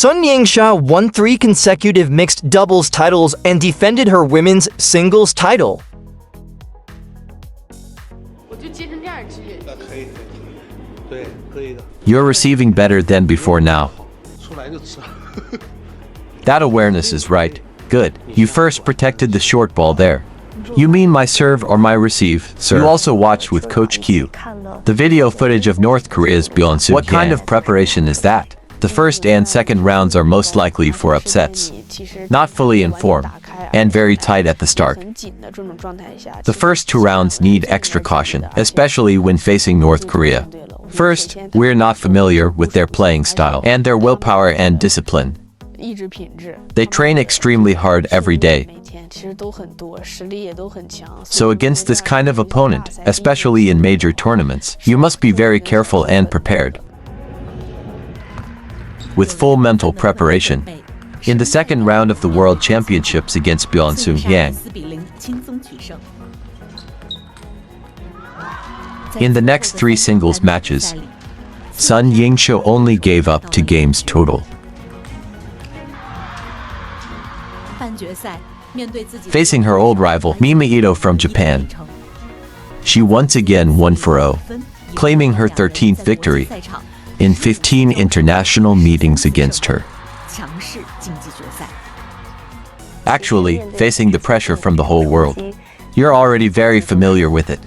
Sun Yingsha won 3 consecutive mixed doubles titles and defended her women's singles title. You're receiving better than before now. That awareness is right. Good. You first protected the short ball there. You mean my serve or my receive, sir? You also watched with Coach Q the video footage of North Korea's Byeonsu. What kind of preparation is that? The first and second rounds are most likely for upsets. Not fully in form, and very tight at the start. The first 2 rounds need extra caution, especially when facing North Korea. First, we're not familiar with their playing style and their willpower and discipline. They train extremely hard every day. So against this kind of opponent, especially in major tournaments, you must be very careful and prepared. With full mental preparation. In the second round of the World Championships against Byeonsu Yang. In the next 3 singles matches, Sun Yingsha only gave up 2 games total. Facing her old rival, Mima Ito from Japan, she once again won 4-0, claiming her 13th victory in 15 international meetings against her. Actually, facing the pressure from the whole world, you're already very familiar with it.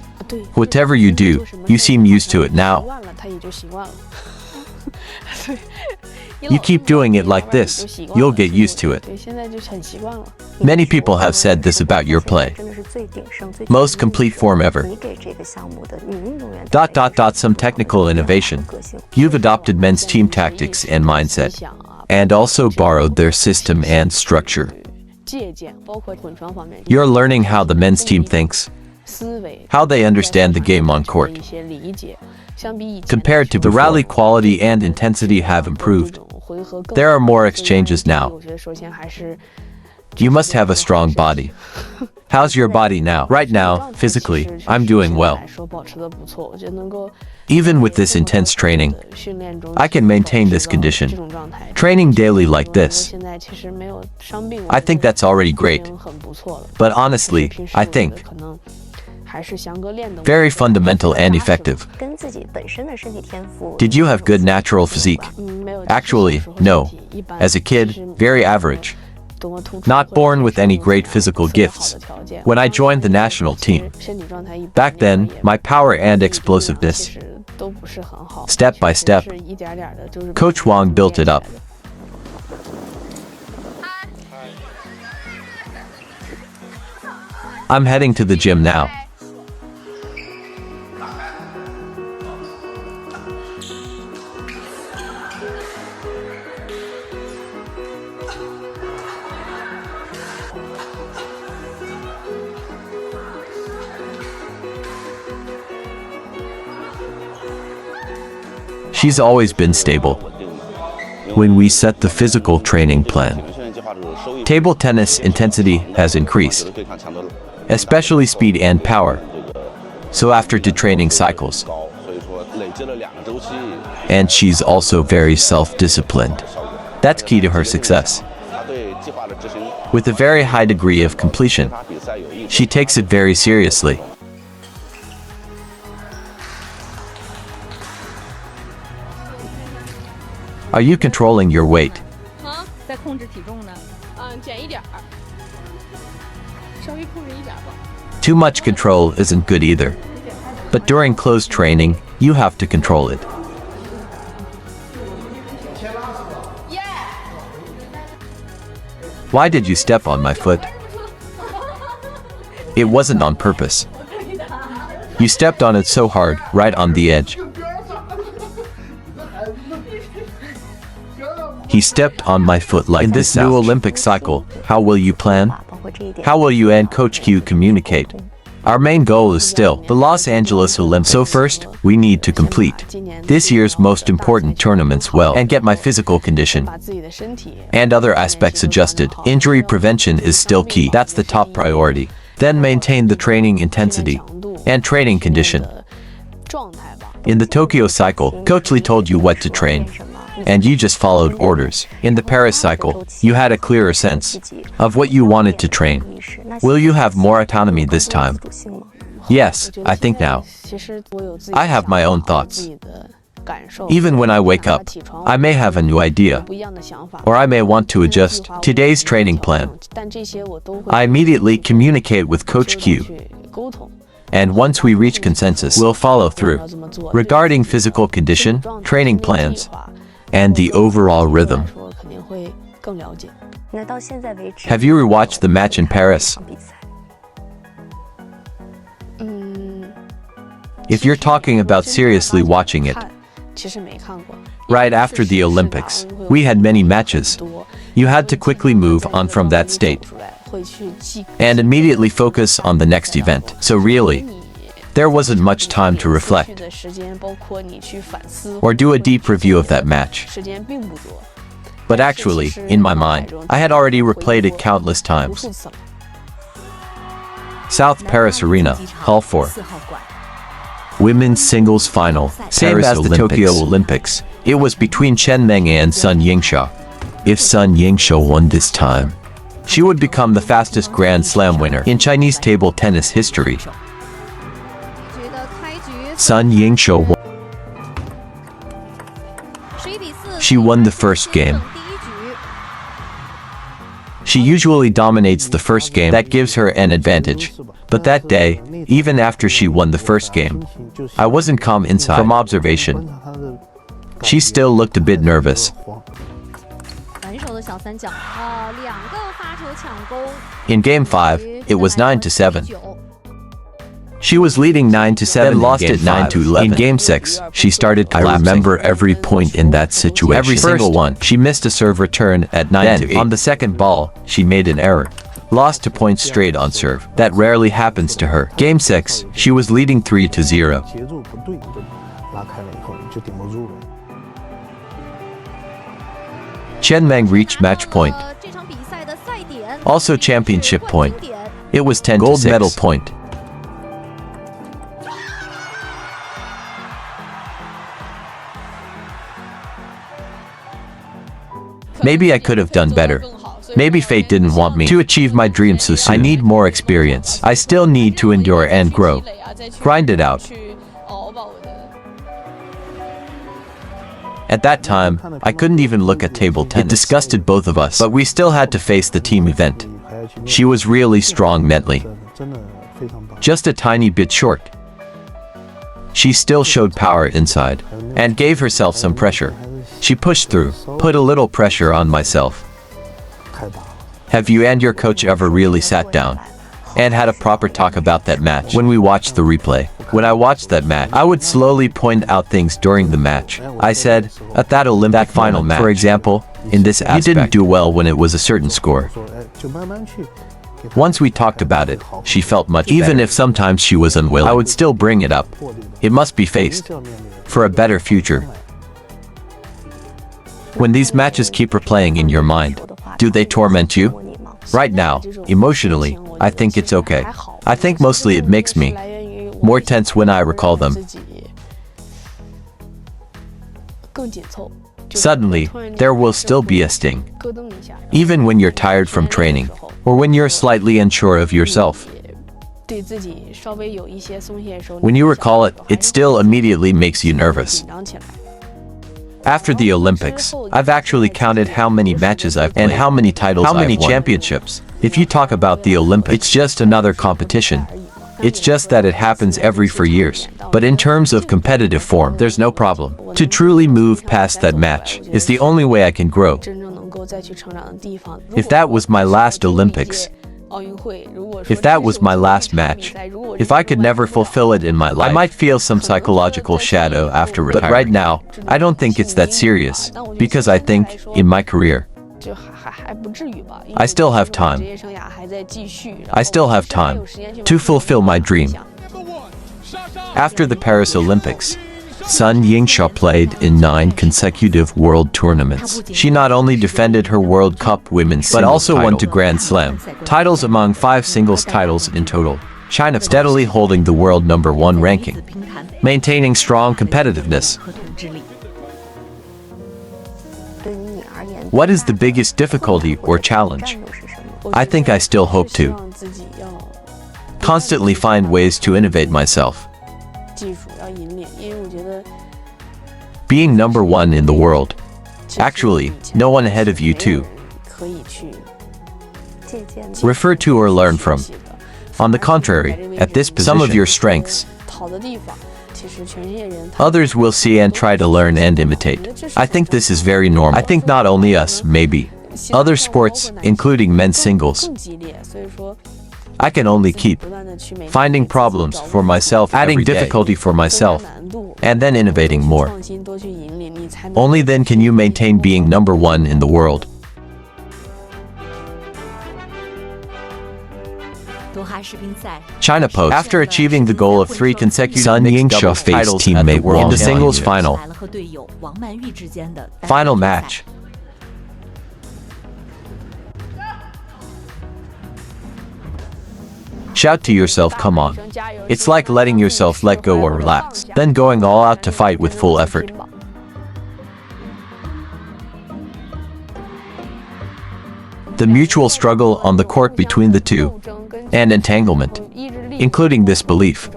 Whatever you do, you seem used to it now. You keep doing it like this, you'll get used to it. Many people have said this about your play. Most complete form ever. ... Some technical innovation. You've adopted men's team tactics and mindset, and also borrowed their system and structure. You're learning how the men's team thinks, how they understand the game on court. Compared to the rally, quality and intensity have improved. There are more exchanges now. You must have a strong body. How's your body now? Right now, physically, I'm doing well. Even with this intense training, I can maintain this condition. Training daily like this. I think that's already great. But honestly, I think very fundamental and effective. Did you have good natural physique? Actually, no. As a kid, very average. Not born with any great physical gifts. When I joined the national team, back then, my power and explosiveness, step by step, Coach Wang built it up. I'm heading to the gym now. She's always been stable. When we set the physical training plan, table tennis intensity has increased, especially speed and power. So after 2 training cycles, and she's also very self-disciplined. That's key to her success. With a very high degree of completion, she takes it very seriously. Are you controlling your weight? Too much control isn't good either. But during close training, you have to control it. Why did you step on my foot? It wasn't on purpose. You stepped on it so hard, right on the edge. He stepped on my foot like this. In this new Olympic cycle, how will you plan? How will you and Coach Q communicate? Our main goal is still the Los Angeles Olympics. So first, we need to complete this year's most important tournaments well and get my physical condition and other aspects adjusted. Injury prevention is still key. That's the top priority. Then maintain the training intensity and training condition. In the Tokyo cycle, Coach Li told you what to train. and you just followed orders. In the Paris cycle, you had a clearer sense of what you wanted to train. Will you have more autonomy this time? Yes, I think now. I have my own thoughts. Even when I wake up, I may have a new idea, or I may want to adjust today's training plan. I immediately communicate with Coach Q, and once we reach consensus, we'll follow through. Regarding physical condition, training plans, and the overall rhythm. Have you rewatched the match in Paris? If you're talking about seriously watching it, right after the Olympics, we had many matches. You had to quickly move on from that state and immediately focus on the next event. So really, there wasn't much time to reflect or do a deep review of that match. But actually, in my mind, I had already replayed it countless times. South Paris Arena, Hall 4. Women's singles final, same Paris as the Tokyo Olympics. It was between Chen Meng and Sun Yingsha. If Sun Yingsha won this time, she would become the fastest Grand Slam winner in Chinese table tennis history. Sun Yingsha won. She won the first game. She usually dominates the first game. That gives her an advantage. But that day, even after she won the first game, I wasn't calm inside. From observation, she still looked a bit nervous. In Game 5, it was 9-7. She was leading 9-7, then lost it 9-11. In Game 6, she started collapsing. I remember every point in that situation. Every single one. She missed a serve return at 9-8. On the second ball, she made an error. Lost 2 points straight on serve. That rarely happens to her. Game 6, she was leading 3-0. Chen Meng reached match point. Also championship point. It was 10-6. Gold medal point. Maybe I could have done better. Maybe fate didn't want me to achieve my dream so soon. I need more experience. I still need to endure and grow. Grind it out. At that time, I couldn't even look at table tennis. It disgusted both of us, but we still had to face the team event. She was really strong mentally. Just a tiny bit short. She still showed power inside, and gave herself some pressure. She pushed through, put a little pressure on myself. Have you and your coach ever really sat down and had a proper talk about that match? When we watched the replay, when I watched that match, I would slowly point out things during the match. I said, at that Olympic final match, for example, in this aspect, you didn't do well when it was a certain score. Once we talked about it, she felt much better. Even if sometimes she was unwilling, I would still bring it up. It must be faced for a better future. When these matches keep replaying in your mind, do they torment you? Right now, emotionally, I think it's okay. I think mostly it makes me more tense when I recall them. Suddenly, there will still be a sting. Even when you're tired from training, or when you're slightly unsure of yourself. When you recall it, it still immediately makes you nervous. After the Olympics, I've actually counted how many matches I've played and how many titles I've won. How many championships. If you talk about the Olympics, it's just another competition. It's just that it happens every 4 years. But in terms of competitive form, there's no problem. To truly move past that match is the only way I can grow. If that was my last Olympics, if that was my last match, if I could never fulfill it in my life, I might feel some psychological shadow after retiring. But right now, I don't think it's that serious, because I think, in my career, I still have time. I still have time to fulfill my dream. After the Paris Olympics, Sun Yingsha played in 9 consecutive world tournaments. She not only defended her World Cup women's but also won 2 Grand Slam titles among 5 singles titles in total. China steadily holding the world #1 ranking, maintaining strong competitiveness. What is the biggest difficulty or challenge? I think I still hope to constantly find ways to innovate myself. Being number one in the world. Actually, no one ahead of you too. Refer to or learn from. On the contrary, at this position, some of your strengths, others will see and try to learn and imitate. I think this is very normal. I think not only us, maybe other sports, including men's singles. I can only keep finding problems for myself, adding difficulty for myself, and then innovating more. Only then can you maintain being number one in the world. China Post. After achieving the goal of 3 consecutive Yingsha faced teammate Wang in the singles final. Final match. Shout to yourself, come on. It's like letting yourself let go or relax, then going all out to fight with full effort. The mutual struggle on the court between the two, and entanglement, including this belief,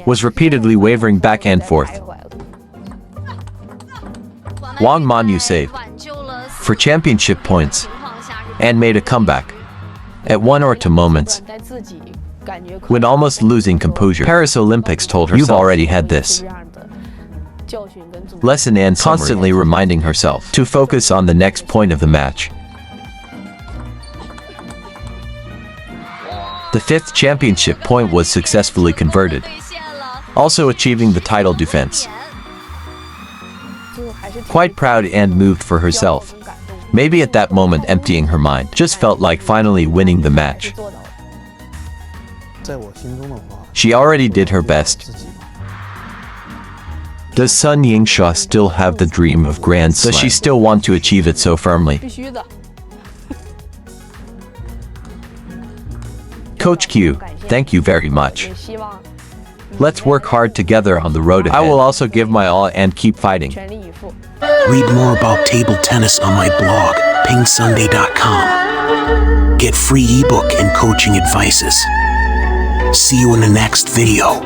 was repeatedly wavering back and forth. Wang Manyu saved for championship points and made a comeback at 1 or 2 moments when almost losing composure. Paris Olympics told herself, you've already had this lesson, and constantly reminding herself to focus on the next point of the match. The 5th championship point was successfully converted, also achieving the title defense. Quite proud and moved for herself. Maybe at that moment emptying her mind, just felt like finally winning the match. She already did her best. Does Sun Yingsha still have the dream of Grand Slam? Does she still want to achieve it so firmly? Coach Q, thank you very much. Let's work hard together on the road ahead. I will also give my all and keep fighting. Read more about table tennis on my blog, PingSunday.com. Get free ebook and coaching advices. See you in the next video.